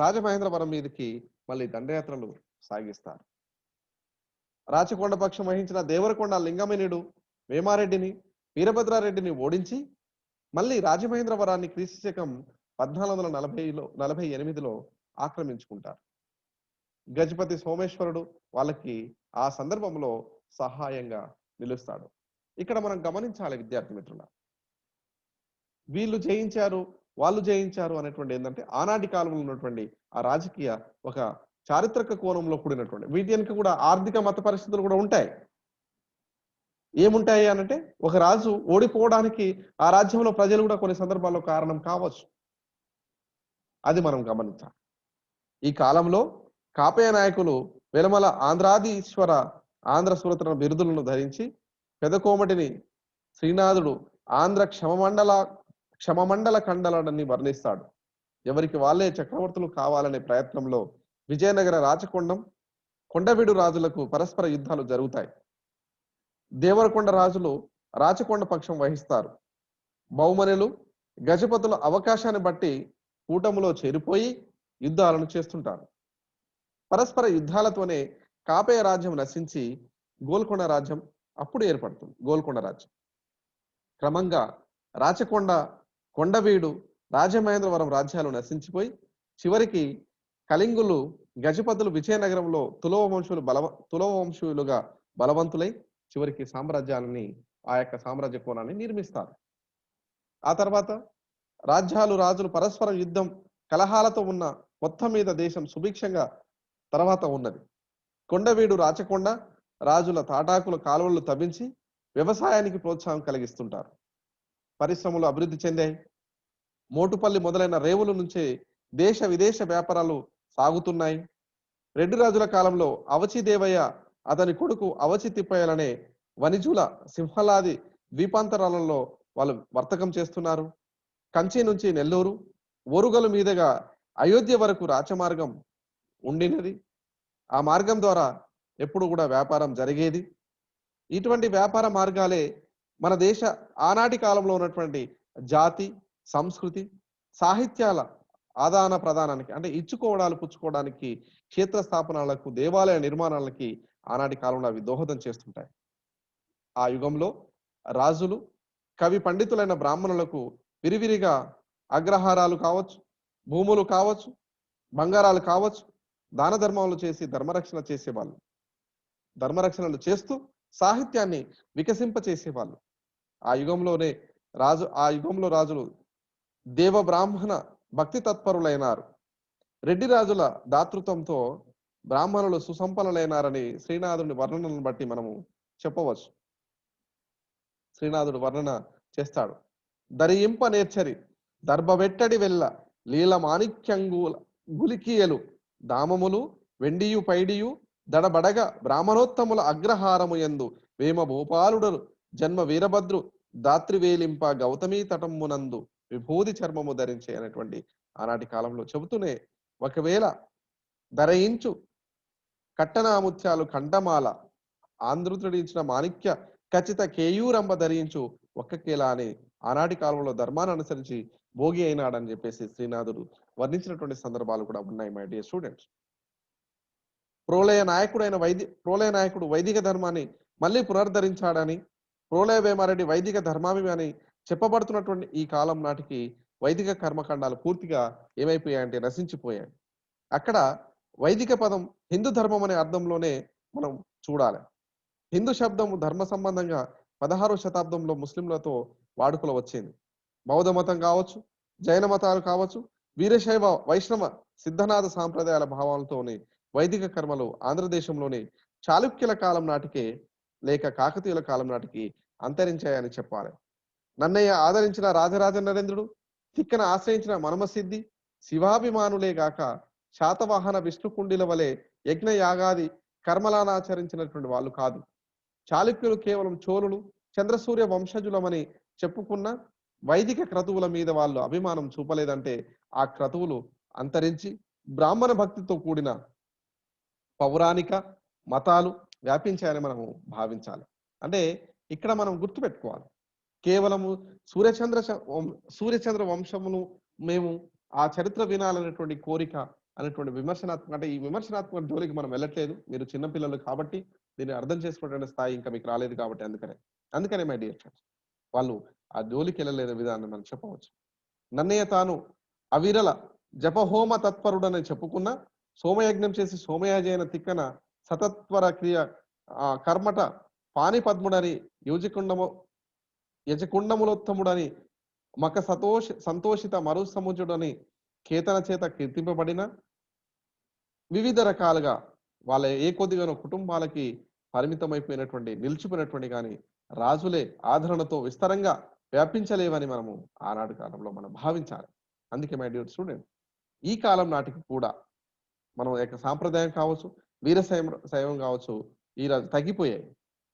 రాజమహేంద్రవరం మీదకి మళ్ళీ దండయాత్రలు సాగిస్తారు. రాచకొండ పక్షం వహించిన దేవరకొండ లింగమణియుడు వేమారెడ్డిని వీరభద్రారెడ్డిని ఓడించి మళ్ళీ రాజమహేంద్రవరాన్ని క్రీస్తు శకం 1448లో ఆక్రమించుకుంటారు. గజపతి సోమేశ్వరుడు వాళ్ళకి ఆ సందర్భంలో సహాయంగా నిలుస్తాడు. ఇక్కడ మనం గమనించాలి విద్యార్థి మిత్రుల, వీళ్ళు జయించారు వాళ్ళు జయించారు అనేటువంటి ఏంటంటే ఆనాటి కాలంలో ఉన్నటువంటి ఆ రాజకీయ ఒక చారిత్రక కోణంలో కూడినటువంటి వీటి వెనుక కూడా ఆర్థిక మత పరిస్థితులు కూడా ఉంటాయి. ఏముంటాయి అనంటే ఒక రాజు ఓడిపోవడానికి ఆ రాజ్యంలో ప్రజలు కూడా కొన్ని సందర్భాల్లో కారణం కావచ్చు. అది మనం గమనించాలి. ఈ కాలంలో కాపయ నాయకులు వెలమల ఆంధ్రాధీశ్వర ఆంధ్ర సురతన బిరుదులను ధరించి పెదకోమటిని శ్రీనాథుడు ఆంధ్ర క్షమమండల కండలని వర్ణిస్తాడు. ఎవరికి వాళ్ళే చక్రవర్తులు కావాలనే ప్రయత్నంలో విజయనగర రాచకొండం కొండవీడు రాజులకు పరస్పర యుద్ధాలు జరుగుతాయి. దేవరకొండ రాజులు రాచకొండ పక్షం వహిస్తారు. బహుమనులు గజపతుల అవకాశాన్ని బట్టి కూటములో చేరిపోయి యుద్ధాలను చేస్తుంటారు. పరస్పర యుద్ధాలతోనే కాపయ రాజ్యం నశించి గోల్కొండ రాజ్యం అప్పుడు ఏర్పడుతుంది. గోల్కొండ రాజ్యం క్రమంగా రాచకొండ, కొండవీడు, రాజమహేంద్రవరం రాజ్యాలు నశించిపోయి చివరికి కళింగులు గజపతులు విజయనగరంలో తులవ వంశీయులుగా బలవంతులై చివరికి సామ్రాజ్యాలని ఆ యొక్క సామ్రాజ్య కోణాన్ని నిర్మిస్తారు. ఆ తర్వాత రాజులు పరస్పర యుద్ధం కలహాలతో ఉన్న మొత్తం మీద దేశం సుభిక్షంగా తర్వాత ఉన్నది. కొండవీడు రాచకొండ రాజుల తాటాకుల కాలువలు తవ్వించి వ్యవసాయానికి ప్రోత్సాహం కలిగిస్తుంటారు. పరిశ్రమలు అభివృద్ధి చెందాయి. మోటుపల్లి మొదలైన రేవుల నుంచే దేశ విదేశ వ్యాపారాలు సాగుతున్నాయి. రెడ్డి రాజుల కాలంలో అవచి దేవయ్య అతని కొడుకు అవచి తిప్పయ్యలనే వణిజుల సింహలాది ద్వీపాంతరాలలో వాళ్ళు వర్తకం చేస్తున్నారు. కంచి నుంచి నెల్లూరు, ఓరుగలు మీదుగా అయోధ్య వరకు రాచమార్గం ఉండినది. ఆ మార్గం ద్వారా ఎప్పుడు కూడా వ్యాపారం జరిగేది. ఇటువంటి వ్యాపార మార్గాలే మన దేశ ఆనాటి కాలంలో ఉన్నటువంటి జాతి, సంస్కృతి, సాహిత్యాల ఆదాన ప్రదానానికి అంటే ఇచ్చుకోవడాలు పుచ్చుకోవడానికి, క్షేత్ర స్థాపనాలకు, దేవాలయ నిర్మాణాలకి ఆనాటి కాలంలో అవి దోహదం చేస్తుంటాయి. ఆ యుగంలో రాజులు, కవి పండితులైన బ్రాహ్మణులకు విరివిరిగా అగ్రహారాలు కావచ్చు, భూములు కావచ్చు, బంగారాలు కావచ్చు, దాన ధర్మాలు చేసి ధర్మరక్షణ చేసేవాళ్ళు. ధర్మరక్షణలు చేస్తూ సాహిత్యాన్ని వికసింప చేసేవాళ్ళు. ఆ యుగంలో రాజులు దేవ బ్రాహ్మణ భక్తి తత్పరులైనారు. రెడ్డి రాజుల దాతృత్వంతో బ్రాహ్మణులు సుసంపన్నులైనారని శ్రీనాథుని వర్ణనను బట్టి మనము చెప్పవచ్చు. శ్రీనాథుడు వర్ణన చేస్తాడు. దరియింప నేర్చరి దర్భవెట్టడి వెల్ల లీల మాణిక్యంగుల గులికియలు దామములు వెండియు పైడియు దడబడగ బ్రాహ్మణోత్తముల అగ్రహారము యందు వేమ భూపాలుడరు జన్మ వీరభద్రు దాత్రివేలింప గౌతమీ తటమ్మునందు విభూది చర్మము ధరించే అనేటువంటి ఆనాటి కాలంలో చెబుతూనే, ఒకవేళ ధరయించు కట్టనాముత్యాలు కంఠమాల ఆంధ్రుతుడించిన మాణిక్య ఖచ్చిత కేయూరంబ ధరించు ఒక్కకేలా అని ఆనాటి కాలంలో ధర్మాన్ని అనుసరించి భోగి అయినాడని చెప్పేసి శ్రీనాథుడు వర్ణించినటువంటి సందర్భాలు కూడా ఉన్నాయి మై డియర్ స్టూడెంట్స్. ప్రోలయ నాయకుడు వైదిక ధర్మాన్ని మళ్ళీ పునరుద్ధరించాడని, ప్రోలయ వేమారెడ్డి వైదిక ధర్మామి అని చెప్పబడుతున్నటువంటి ఈ కాలం నాటికి వైదిక కర్మకాండాలు పూర్తిగా ఏమైపోయాయంటే నశించిపోయాయి. అక్కడ వైదిక పదం హిందూ ధర్మం అనే అర్థంలోనే మనం చూడాలి. హిందూ శబ్దం ధర్మ సంబంధంగా 16వ శతాబ్దంలో ముస్లింలతో వాడుకలో వచ్చింది. బౌద్ధ మతం కావచ్చు, జైన మతాలు కావచ్చు, వీరశైవ వైష్ణవ సిద్ధనాథ సాంప్రదాయాల భావాలతోని వైదిక కర్మలు ఆంధ్రదేశంలోని చాళుక్యుల కాలం నాటికే లేక కాకతీయుల కాలం నాటికి అంతరించాయని చెప్పాలి. నన్నయ్య ఆదరించిన రాజరాజ నరేంద్రుడు, తిక్కన ఆశ్రయించిన మనమసిద్ధి శివాభిమానులే గాక శాతవాహన విష్ణుకుండిల వలె యజ్ఞ యాగాది కర్మలానాచరించినటువంటి వాళ్ళు కాదు. చాళుక్యులు కేవలం చోళులు, చంద్రసూర్య వంశజులమని చెప్పుకున్న వైదిక క్రతువుల మీద వాళ్ళు అభిమానం చూపలేదంటే ఆ క్రతువులు అంతరించి బ్రాహ్మణ భక్తితో కూడిన పౌరాణిక మతాలు వ్యాపించాయని మనము భావించాలి. అంటే ఇక్కడ మనం గుర్తుపెట్టుకోవాలి, కేవలము సూర్యచంద్ర వంశమును మేము ఆ చరిత్ర వినాలనేటువంటి కోరిక అనేటువంటి విమర్శనాత్మక, అంటే ఈ విమర్శనాత్మక జోలికి మనం వెళ్ళట్లేదు. మీరు చిన్నపిల్లలు కాబట్టి దీన్ని అర్థం చేసుకునే స్థాయి ఇంకా మీకు రాలేదు కాబట్టి అందుకనే మై డియర్ ఫ్రెండ్స్ వాళ్ళు ఆ జోలికి వెళ్ళలేదు విధానం మనం చెప్పవచ్చు. నన్నయ్య తాను అవిరల జపహోమ తత్పరుడని చెప్పుకున్న, సోమయజ్ఞం చేసి సోమయాజైన తిక్కన సతత్వర క్రియ కర్మట పాని పద్ముడని యజకుండములోత్తముడని మక సంతోషిత మరు సముజుడని కేతన చేత కీర్తింపబడిన, వివిధ రకాలుగా వాళ్ళ ఏ కొద్దిగానో కుటుంబాలకి పరిమితమైపోయినటువంటి నిలిచిపోయినటువంటి కానీ రాజులే ఆదరణతో విస్తరంగా వ్యాపించలేవని మనము ఆనాటి కాలంలో మనం భావించాలి. అందుకే మై డియర్ స్టూడెంట్, ఈ కాలం నాటికి కూడా మనం యొక్క సాంప్రదాయం కావచ్చు, శైవం కావచ్చు, ఈ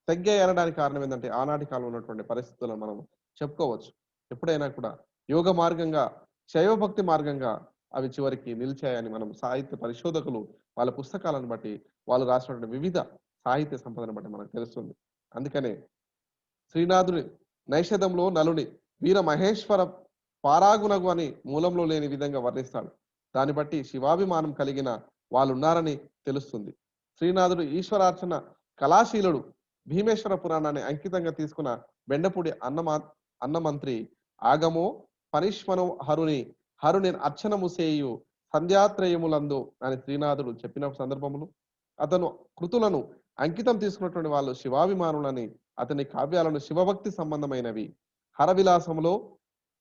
తగ్గాయి అనడానికి కారణం ఏంటంటే ఆనాటి కాలంలో ఉన్నటువంటి పరిస్థితులను మనం చెప్పుకోవచ్చు. ఎప్పుడైనా కూడా యోగ మార్గంగా, శైవభక్తి మార్గంగా అవి చివరికి నిలిచాయని మనం సాహిత్య పరిశోధకులు వాళ్ళ పుస్తకాలను బట్టి వాళ్ళు రాసినటువంటి వివిధ సాహిత్య సంపదను బట్టి మనకు తెలుస్తుంది. అందుకనే శ్రీనాథుని నైషధంలో నలుని వీర మహేశ్వర పారాగుణగు అని మూలంలో లేని విధంగా వర్ణిస్తాడు. దాన్ని బట్టి శివాభిమానం కలిగిన వాళ్ళు ఉన్నారని తెలుస్తుంది. శ్రీనాథుడు ఈశ్వరార్చన కళాశీలుడు. భీమేశ్వర పురాణాన్ని అంకితంగా తీసుకున్న బెండపూడి అన్నమంత్రి ఆగమో పనిష్మను హరుని అర్చనము చేయు సంధ్యాత్రయములందు అని శ్రీనాథుడు చెప్పిన సందర్భములు, అతను కృతులను అంకితం తీసుకున్నటువంటి వాళ్ళు శివాభిమానులని, అతని కావ్యాలను శివభక్తి సంబంధమైనవి. హరవిలాసంలో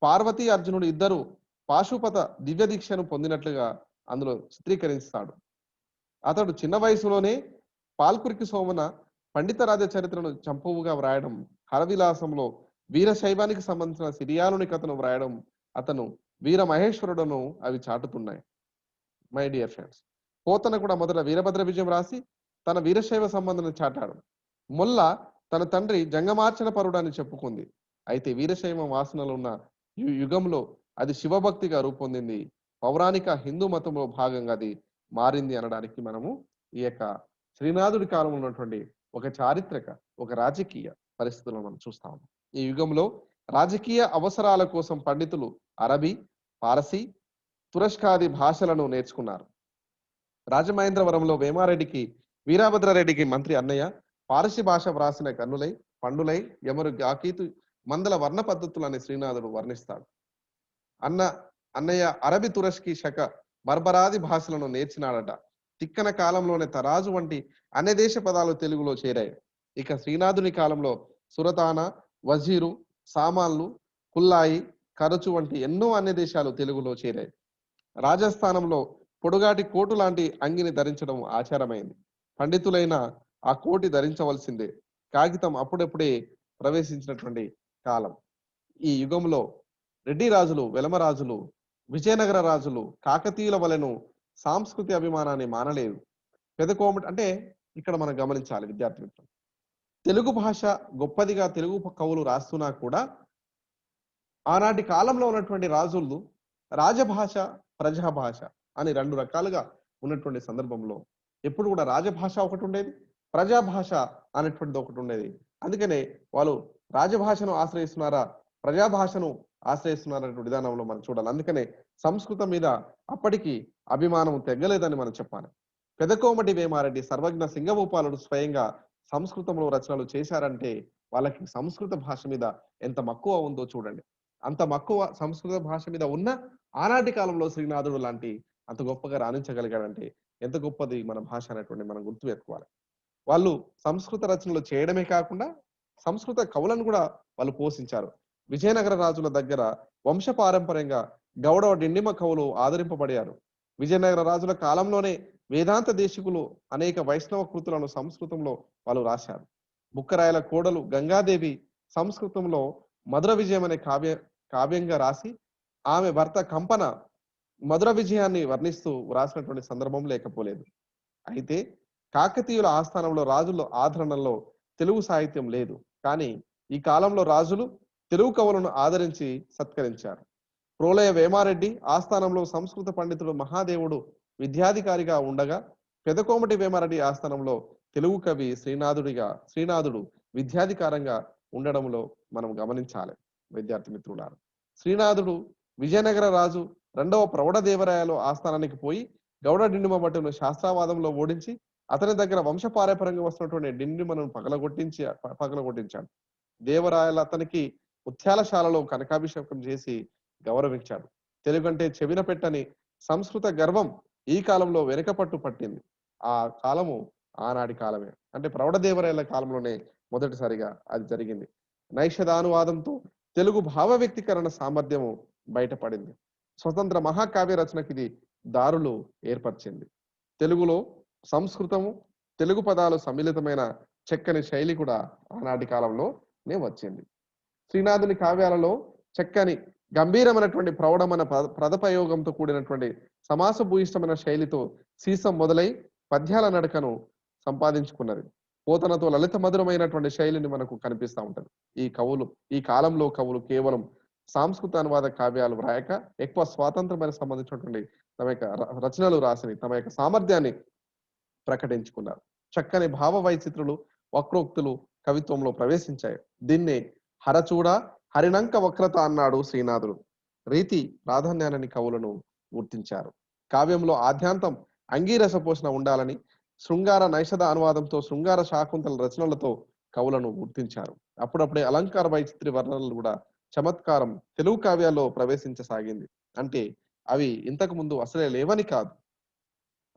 పార్వతీ అర్జునుడు ఇద్దరు పాశుపత దివ్య దీక్షను పొందినట్లుగా అందులో చిత్రీకరిస్తాడు. అతడు చిన్న వయసులోనే పాల్కురికి సోమన పండితరాజ చరిత్రను చంపువుగా వ్రాయడం, హరవిలాసంలో వీరశైవానికి సంబంధించిన సిరియాలుని కథను వ్రాయడం, అతను వీర మహేశ్వరుడును అవి చాటుతున్నాయి. మై డియర్ ఫ్రెండ్స్, పోతన కూడా మొదట వీరభద్ర విజయం రాసి తన వీరశైవ సంబంధాన్ని చాటాడు. మొల్ల తన తండ్రి జంగమార్చన పరుడు అని చెప్పుకుంది. అయితే వీరశైవ వాసనలు ఉన్న యుగంలో అది శివభక్తిగా రూపొందింది. పౌరాణిక హిందూ మతంలో భాగంగా అది మారింది అనడానికి మనము ఈ యొక్క శ్రీనాథుడి కాలంలో ఉన్నటువంటి ఒక చారిత్రక, ఒక రాజకీయ పరిస్థితులను మనం చూస్తా ఉన్నాం. ఈ యుగంలో రాజకీయ అవసరాల కోసం పండితులు అరబీ, పారసీ, తురష్కాది భాషలను నేర్చుకున్నారు. రాజమహేంద్రవరంలో వేమారెడ్డికి, వీరభద్రారెడ్డికి మంత్రి అన్నయ్య పారసీ భాష వ్రాసిన కన్నులై పండులై యమరు గాకీతు మందల వర్ణ పద్ధతులని శ్రీనాథుడు వర్ణిస్తాడు. అన్నయ్య అరబి, తురష్కి, శక, బర్బరాది భాషలను నేర్చినాడట. తిక్కన కాలంలోనే తరాజు వంటి అన్ని దేశ పదాలు తెలుగులో చేరాయి. ఇక శ్రీనాథుని కాలంలో సురతాన, వజీరు, సామాన్లు, కుల్లాయి, ఖరచు వంటి ఎన్నో అన్ని దేశాలు తెలుగులో చేరాయి. రాజస్థానంలో పొడుగాటి కోటు లాంటి అంగిని ధరించడం ఆచారమైంది. పండితులైన ఆ కోటి ధరించవలసిందే. కాగితం అప్పుడప్పుడే ప్రవేశించినటువంటి కాలం. ఈ యుగంలో రెడ్డి రాజులు, వెలమ రాజులు, విజయనగర రాజులు కాకతీయుల వలెను సాంస్కృతి అభిమానాన్ని మానలేదు. పెదకోమటి అంటే ఇక్కడ మనం గమనించాలి విద్యార్థి మిత్రులు. తెలుగు భాష గొప్పదిగా తెలుగు కవులు రాస్తున్నా కూడా ఆనాటి కాలంలో ఉన్నటువంటి రాజులు రాజభాష, ప్రజాభాష అని 2 రకాలుగా ఉన్నటువంటి సందర్భంలో ఎప్పుడు కూడా రాజభాష ఒకటి ఉండేది, ప్రజాభాష అనేటువంటిది ఒకటి ఉండేది. అందుకనే వాళ్ళు రాజభాషను ఆశ్రయిస్తున్నారా, ప్రజాభాషను ఆశ్రయిస్తున్నారా అనే విధానంలో మనం చూడాలి. అందుకనే సంస్కృతం మీద అప్పటికి అభిమానం తెగ్గలేదని మనం చెప్పాలి. పెదకోమటి వేమారెడ్డి, సర్వజ్ఞ సింగభూపాలుడు స్వయంగా సంస్కృతంలో రచనలు చేశారంటే వాళ్ళకి సంస్కృత భాష మీద ఎంత మక్కువ ఉందో చూడండి. అంత మక్కువ సంస్కృత భాష మీద ఉన్న ఆనాటి కాలంలో శ్రీనాథుడు లాంటి అంత గొప్పగా రాణించగలిగాడంటే ఎంత గొప్పది మన భాష అనేటువంటి మనం గుర్తు పెట్టుకోవాలి. వాళ్ళు సంస్కృత రచనలు చేయడమే కాకుండా సంస్కృత కవులను కూడా వాళ్ళు పోషించారు. విజయనగర రాజుల దగ్గర వంశపారంపర్యంగా గౌడ డిండిమ కవులు ఆదరింపబడారు. విజయనగర రాజుల కాలంలోనే వేదాంత దేశికులు అనేక వైష్ణవ కృతులను సంస్కృతంలో వాళ్ళు రాశారు. బుక్కరాయల కోడలు గంగాదేవి సంస్కృతంలో మధుర విజయం అనే కావ్యంగా రాసి ఆమె భర్త కంపన మధుర విజయాన్ని వర్ణిస్తూ రాసినటువంటి సందర్భం లేకపోలేదు. అయితే కాకతీయుల ఆస్థానంలో రాజుల ఆదరణలో తెలుగు సాహిత్యం లేదు. కానీ ఈ కాలంలో రాజులు తెలుగు కవులను ఆదరించి సత్కరించారు. ప్రోలయ వేమారెడ్డి ఆస్థానంలో సంస్కృత పండితుడు మహాదేవుడు విద్యాధికారిగా ఉండగా, పెదకోమటి వేమారెడ్డి ఆస్థానంలో తెలుగు కవి శ్రీనాథుడు విద్యాధికారంగా ఉండడంలో మనం గమనించాలి విద్యార్థి మిత్రులారా. శ్రీనాథుడు విజయనగర రాజు 2వ ప్రౌఢదేవరాయలు ఆస్థానానికి పోయి గౌడ డిండిమ భట్టును శాస్త్రావాదంలో ఓడించి అతని దగ్గర వంశపారంపర్యంగా వస్తున్నటువంటి డిండిమను పగలగొట్టించాడు. దేవరాయలు అతనికి ముత్యాలశాలలో కనకాభిషేకం చేసి గౌరవించాడు. తెలుగంటే చెవిన పెట్టని సంస్కృత గర్వం ఈ కాలంలో వెనుకపట్టు పట్టింది. ఆ కాలము ఆనాటి కాలమే. అంటే ప్రౌఢదేవరాయల కాలంలోనే మొదటిసారిగా అది జరిగింది. నైషధానువాదంతో తెలుగు భావ వ్యక్తీకరణ సామర్థ్యము బయటపడింది. స్వతంత్ర మహాకావ్య రచనకి ఇది దారులు ఏర్పరిచింది. తెలుగులో సంస్కృతము, తెలుగు పదాలు సమ్మిళితమైన చక్కని శైలి కూడా ఆనాటి కాలంలోనే వచ్చింది. శ్రీనాథుని కావ్యాలలో చక్కని గంభీరమైనటువంటి ప్రౌఢమైన పదప్రయోగంతో కూడినటువంటి సమాస భూయిష్టమైన శైలితో సీసం మొదలై పద్యాల నడకను సంపాదించుకున్నది. పోతనతో లలిత మధురమైనటువంటి శైలిని మనకు కనిపిస్తూ ఉంటది. ఈ కాలంలో కవులు కేవలం సాంస్కృత అనువాద కావ్యాలు వ్రాయక ఎక్కువ స్వాతంత్రమైన సంబంధించినటువంటి తమ యొక్క రచనలు రాసి తమ యొక్క సామర్థ్యాన్ని ప్రకటించుకున్నారు. చక్కని భావ వైచిత్రులు, వక్రోక్తులు కవిత్వంలో ప్రవేశించాయి. దీన్నే హరచూడ హరినంక వక్రత అన్నాడు శ్రీనాథుడు. రీతి ప్రాధాన్యాన్ని కవులను గుర్తించారు. కావ్యంలో ఆద్యాంతం అంగీరస పోషణ ఉండాలని శృంగార నైషధ అనువాదంతో శృంగార శాకుంతల రచనలతో కవులను గుర్తించారు. అప్పుడప్పుడే అలంకార వైచిత్రి వర్ణనలు కూడా చమత్కారం తెలుగు కావ్యాల్లో ప్రవేశించసాగింది. అంటే అవి ఇంతకు ముందు అసలే లేవని కాదు,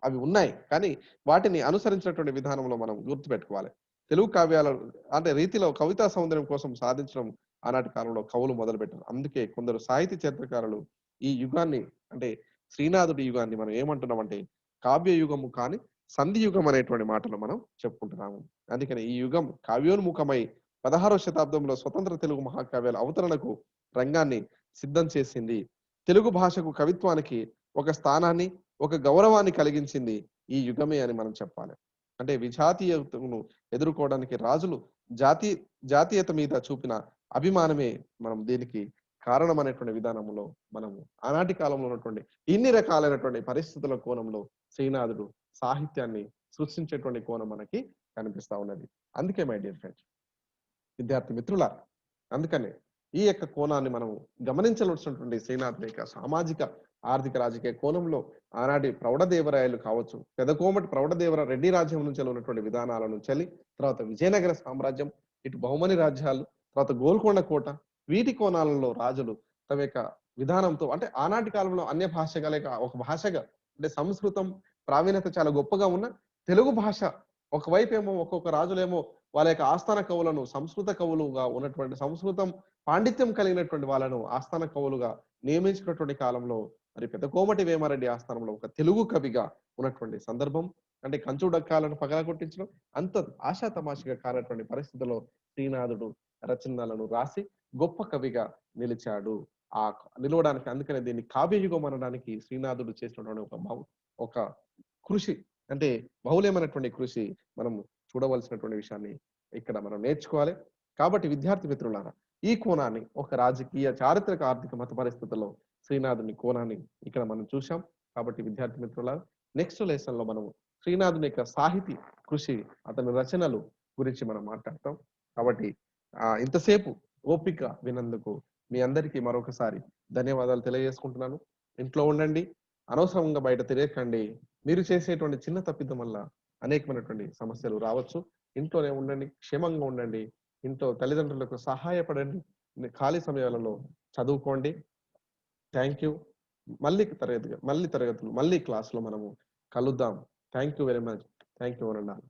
అవి ఉన్నాయి. కానీ వాటిని అనుసరించినటువంటి విధానంలో మనం గుర్తుపెట్టుకోవాలి. తెలుగు కావ్యాల అంటే రీతిలో కవితా సౌందర్యం కోసం సాధించడం ఆనాటి కాలంలో కవులు మొదలుపెట్టారు. అందుకే కొందరు సాహితీ చరిత్రకారులు ఈ యుగాన్ని అంటే శ్రీనాథుడి యుగాన్ని మనం ఏమంటున్నామంటే కావ్య యుగము కానీ సంధి యుగం అనేటువంటి మాటలు మనం చెప్పుకుంటున్నాము. అందుకని ఈ యుగం కావ్యోన్ముఖమై 16వ శతాబ్దంలో స్వతంత్ర తెలుగు మహాకావ్యాల అవతరణకు రంగాన్ని సిద్ధం చేసింది. తెలుగు భాషకు కవిత్వానికి ఒక స్థానాన్ని, ఒక గౌరవాన్ని కలిగించింది ఈ యుగమే అని మనం చెప్పాలి. అంటే విజాతీయతను ఎదుర్కోవడానికి రాజులు జాతీయత మీద చూపిన అభిమానమే మనం దీనికి కారణం అనేటువంటి విధానంలో మనము ఆనాటి కాలంలో ఉన్నటువంటి ఇన్ని రకాలైనటువంటి పరిస్థితుల కోణంలో శ్రీనాథుడు సాహిత్యాన్ని సృష్టించేటువంటి కోణం మనకి కనిపిస్తా ఉన్నది. అందుకే మై డియర్ ఫ్రెండ్స్ విద్యార్థి మిత్రుల, అందుకనే ఈ యొక్క కోణాన్ని మనం గమనించవలసినటువంటి శ్రీనాథుడి యొక్క సామాజిక ఆర్థిక రాజకీయ కోణంలో ఆనాటి ప్రౌఢదేవరాయలు కావచ్చు, పెదకోమటి ప్రౌఢదేవర రెడ్డి రాజ్యం నుంచి ఉన్నటువంటి విధానాల నుంచి తర్వాత విజయనగర సామ్రాజ్యం, ఇటు బహుమని రాజ్యాలు, తర్వాత గోల్కొండ కోట, వీటి కోణాలలో రాజులు తమ యొక్క విధానంతో అంటే ఆనాటి కాలంలో అన్య భాషగా లేక ఒక భాషగా అంటే సంస్కృతం ప్రావీణ్యత చాలా గొప్పగా ఉన్న తెలుగు భాష ఒకవైపు ఏమో ఒక్కొక్క రాజులేమో వాళ్ళ యొక్క ఆస్థాన కవులను సంస్కృత కవులుగా ఉన్నటువంటి సంస్కృతం పాండిత్యం కలిగినటువంటి వాళ్ళను ఆస్థాన కవులుగా నియమించినటువంటి కాలంలో మరి పెద్ద కోమటి వేమారెడ్డి ఆస్థానంలో ఒక తెలుగు కవిగా ఉన్నటువంటి సందర్భం. అంటే కంచు డక్కాలను పగలగొట్టించడం అంత ఆషాతమాషిగా కానటువంటి పరిస్థితుల్లో శ్రీనాథుడు రచనలను రాసి గొప్ప కవిగా నిలిచాడు. నిలవడానికి అందుకనే దీన్ని కావ్యయుగం అనడానికి శ్రీనాథుడు చేసినటువంటి ఒక కృషి అంటే బహుళమైనటువంటి కృషి మనం చూడవలసినటువంటి విషయాన్ని ఇక్కడ మనం నేర్చుకోవాలి. కాబట్టి విద్యార్థి మిత్రులారా, ఈ కోణాన్ని ఒక రాజకీయ, చారిత్రక, ఆర్థిక, మత పరిస్థితుల్లో శ్రీనాథుని కోణాన్ని ఇక్కడ మనం చూశాం. కాబట్టి విద్యార్థి మిత్రులారా, నెక్స్ట్ లెసన్ లో మనము శ్రీనాథుని యొక్క సాహితీ కృషి, అతని రచనలు గురించి మనం మాట్లాడతాం. కాబట్టి ఇంతసేపు ఓపిక వినందుకు మీ అందరికీ మరొకసారి ధన్యవాదాలు తెలియజేసుకుంటున్నాను. ఇంట్లో ఉండండి, అనవసరంగా బయట తిరగకండి. మీరు చేసేటువంటి చిన్న తప్పిదం వల్ల అనేకమైనటువంటి సమస్యలు రావచ్చు. ఇంట్లోనే ఉండండి, క్షేమంగా ఉండండి. ఇంట్లో తల్లిదండ్రులకు సహాయపడండి. ఖాళీ సమయాలలో చదువుకోండి. Thank you. మళ్ళీ తరగతులు, మళ్ళీ క్లాస్‌లో మనము కలుద్దాం. Thank you very much. Thank you one and all.